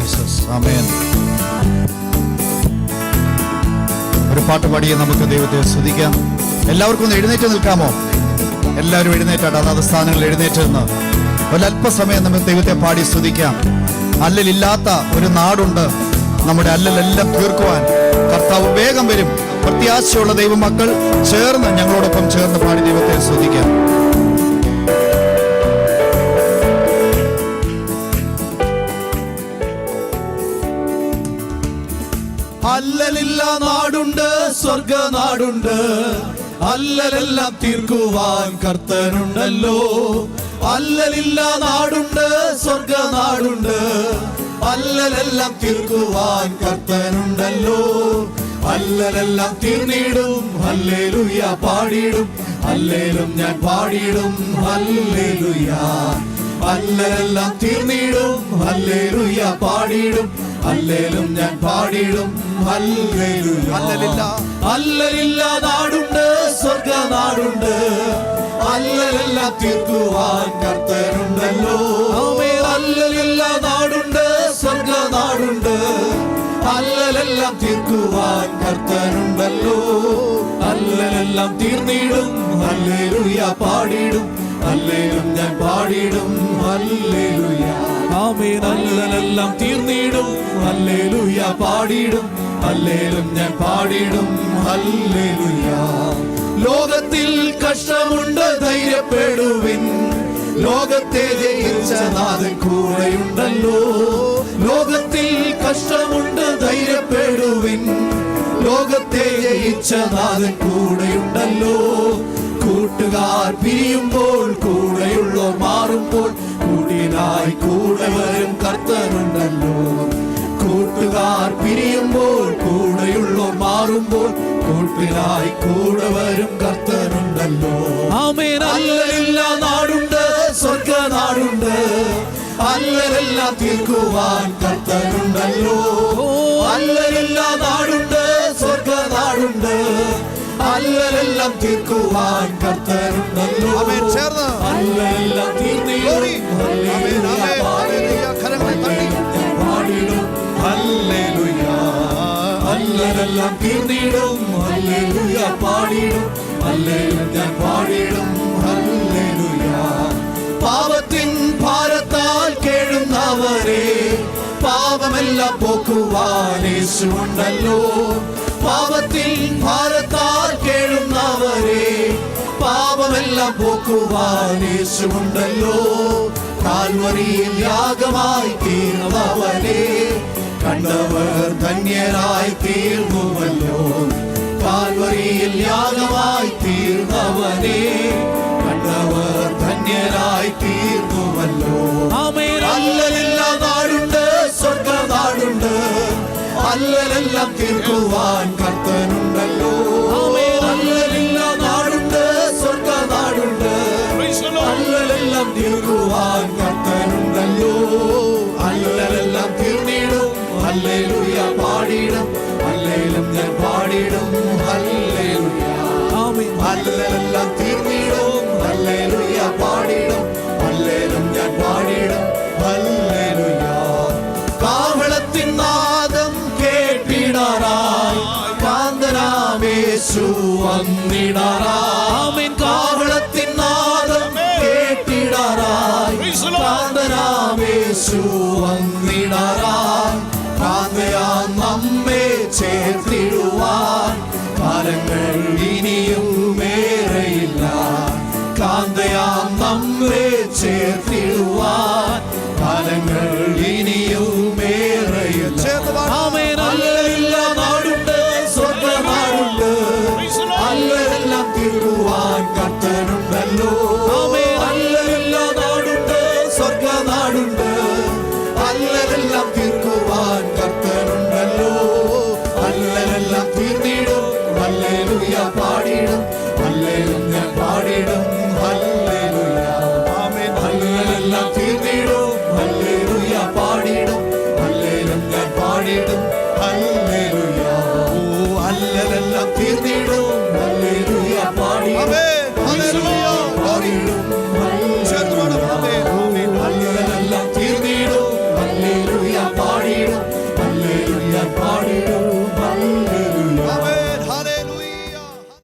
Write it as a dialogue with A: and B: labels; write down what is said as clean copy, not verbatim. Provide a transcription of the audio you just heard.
A: Jesus. ആമേൻ. ഒരു പാട്ട് പാടിയെ നമുക്ക് ദൈവത്തെ സ്തുതിക്കാം. എല്ലാവർക്കും ഒന്ന് എഴുന്നേറ്റ് നിൽക്കാമോ? എല്ലാവരും എഴുന്നേറ്റാട്ട് അതാത് സ്ഥാനങ്ങളിൽ എഴുന്നേറ്റ് നിന്ന് ഒരല്പസമയം നമുക്ക് ദൈവത്തെ പാടി സ്തുതിക്കാം. അല്ലലില്ലാത്ത ഒരു നാടുണ്ട്. നമ്മുടെ അല്ലലെല്ലാം തീർക്കുവാൻ കർത്താവ് വേഗം വരും. പ്രത്യാശയുള്ള ദൈവമക്കൾ ചേർന്ന് ഞങ്ങളോടൊപ്പം ചേർന്ന് പാടി ദൈവത്തെ സ്തുതിക്കാം.
B: അല്ലലില്ല നാടുണ്ട്, സ്വർഗനാടുണ്ട്. അല്ലലെല്ലാം തീർക്കുവാൻ കർത്തനുണ്ടല്ലോ. അല്ലലില്ല നാടുണ്ട്, സ്വർഗനാടുണ്ട്. അല്ലലെല്ലാം തീർക്കുവാൻ കർത്തനുണ്ടല്ലോ. അല്ലലെല്ലാം തീർന്നിടും, ഹല്ലേലൂയ പാടിടും. അല്ലേലും ഞാൻ പാടിടും, ഹല്ലേലൂയ. അല്ലലെല്ലാം തീർന്നിടും, ഹല്ലേലൂയ പാടിടും. അല്ലേലും ഞാൻ പാടിടും, ഹല്ലേലൂയ. അല്ലലില്ല നാടുണ്ട്, സ്വർഗനാടുണ്ട്. അല്ലലെല്ലാം തീർക്കുവാൻ കർത്തനുണ്ടല്ലോ. അല്ലലില്ല നാടുണ്ട്, സ്വർഗനാടുണ്ട്. അല്ലലെല്ലാം തീർക്കുവാൻ കർത്തനുണ്ടല്ലോ. അല്ലലെല്ലാം തീർന്നിടും, ഹല്ലേലൂയ പാടിടും. അല്ലേലും ഞാൻ പാടിടും, ഹല്ലേലൂയ. ആമേൻ. അല്ലലെല്ലാം തീർന്നിടും, ഹല്ലേലൂയ പാടിടും. അല്ലേലും ഞാൻ പാടിടും, ഹല്ലേലൂയ. ലോകത്തിൽ കഷ്ടമുണ്ട്, ധൈര്യപ്പെടുവിൻ. ലോകത്തെ ജയിച്ച നാഥൻ കൂടെയുണ്ടല്ലോ. ലോകത്തിൽ കഷ്ടമുണ്ട്, ധൈര്യപ്പെടുവിൻ. ലോകത്തെ ജയിച്ച നാഥൻ കൂടെയുണ്ടല്ലോ. കൂട്ടുകാർ പിരിയുമ്പോൾ, കൂടെയുള്ളോ മാറുമ്പോൾ, കൂടിനായി കൂടെ വരും കർത്തനുണ്ടല്ലോ. കൂട്ടുകാർ പിരിയുമ്പോൾ, കൂടെയുള്ളോ മാറുമ്പോൾ, കൂട്ടിനായി കൂടെ വരും കർത്തനുണ്ടല്ലോ. ആമേൻ. അല്ലലില്ല നാടുണ്ട്, സ്വർഗനാടുണ്ട്. അല്ലലെല്ലാം തീർക്കുവാൻ കർത്തനുണ്ടല്ലോ. അല്ലലില്ല നാടുണ്ട്, സ്വർഗനാടുണ്ട്. അല്ലലെല്ലാം തീർക്കുവാൻ കർത്തനുണ്ടല്ലോ. അല്ലലെല്ലാം തീർന്നിടും, പാടിടും, ഹല്ലേലൂയ. അല്ലലെല്ലാം തീർന്നിടും, ഹല്ലേലൂയ പാടിടും. അല്ലേലും ഞാൻ പാടിടും, ഹല്ലേലൂയ. പാപത്തിൻ ഭാരത്താൽ കേഴുന്നവരെ പാപമെല്ലാം പോക്കുവാൻ യേശുവുണ്ടല്ലോ. പാപത്തിൻ ഭാരത്താൽ കേഴുന്നവരെ പാപമെല്ലാം പോക്കുവാൻ യേശുവുണ്ടല്ലോ. കാൽവരിയിൽ യാഗമായി തീർന്നവനെ കണ്ടവർ ധന്യരായി തീർന്നുവല്ലോ. കാൽവരിയിൽ യാഗമായി തീർന്നവനെ കണ്ടവർ ധന്യരായി തീർന്നുവല്ലോ. അല്ലലില്ല നാടുണ്ട്, സ്വർഗനാടുണ്ട്. അല്ലലെല്ലാം തീർക്കുവാൻ കർത്തനുണ്ടല്ലോ. അല്ലലില്ല നാടുണ്ട്, സ്വർഗനാടുണ്ട്. അല്ലലെല്ലാം തീർക്കുവാൻ കർത്തനുണ്ടല്ലോ. അല്ലലെല്ലാം തീർന്നിടും, ഹല്ലേലൂയ പാടിടും. അല്ലേലും ഞാൻ പാടിടും, ഹല്ലേലൂയ. അല്ലലെല്ലാം തീർന്നിടും, ഹല്ലേലൂയ പാടിടും. അല്ലേലും ഞാൻ പാടിടും, ഹല്ലേലൂയ. കാഹളത്തിൻ നാദം കേട്ടിടാറായി കാന്തനാമേശു വന്നിടാറായി. കാഹളത്തിൻ നാദം കേട്ടിടാറായി കാന്തനാമേശു വന്നിടാറായി. കാന്തയാ നമ്മെ ചേർത്തിടുവാൻ കാലങ്ങൾ ഇനിയും മേറെയില്ല. കാന്തയാ നമ്മെ ചേർത്തിടുവാൻ കാലങ്ങൾ ഇനിയും മേറെയില്ല. ആമേൻ. അല്ലലില്ല നാടുണ്ട്, സ്വർഗനാടുണ്ട്. അല്ലലെല്ലാം തീർക്കുവാൻ കർത്തനുണ്ടല്ലോ. അല്ലലില്ല നാടുണ്ട്, സ്വർഗനാടുണ്ട്. അല്ലലെല്ലാം തീർക്കുവാൻ കർത്തനുണ്ടല്ലോ. അല്ലലെല്ലാം തീർന്നിടും, ഹല്ലേലൂയ പാടിടും. അല്ലേലും ഞാൻ പാടിടും, ഹല്ലേലൂയ. ആമേൻ. അല്ലലെല്ലാം തീർന്നിടും, ഹല്ലേലൂയ പാടിടും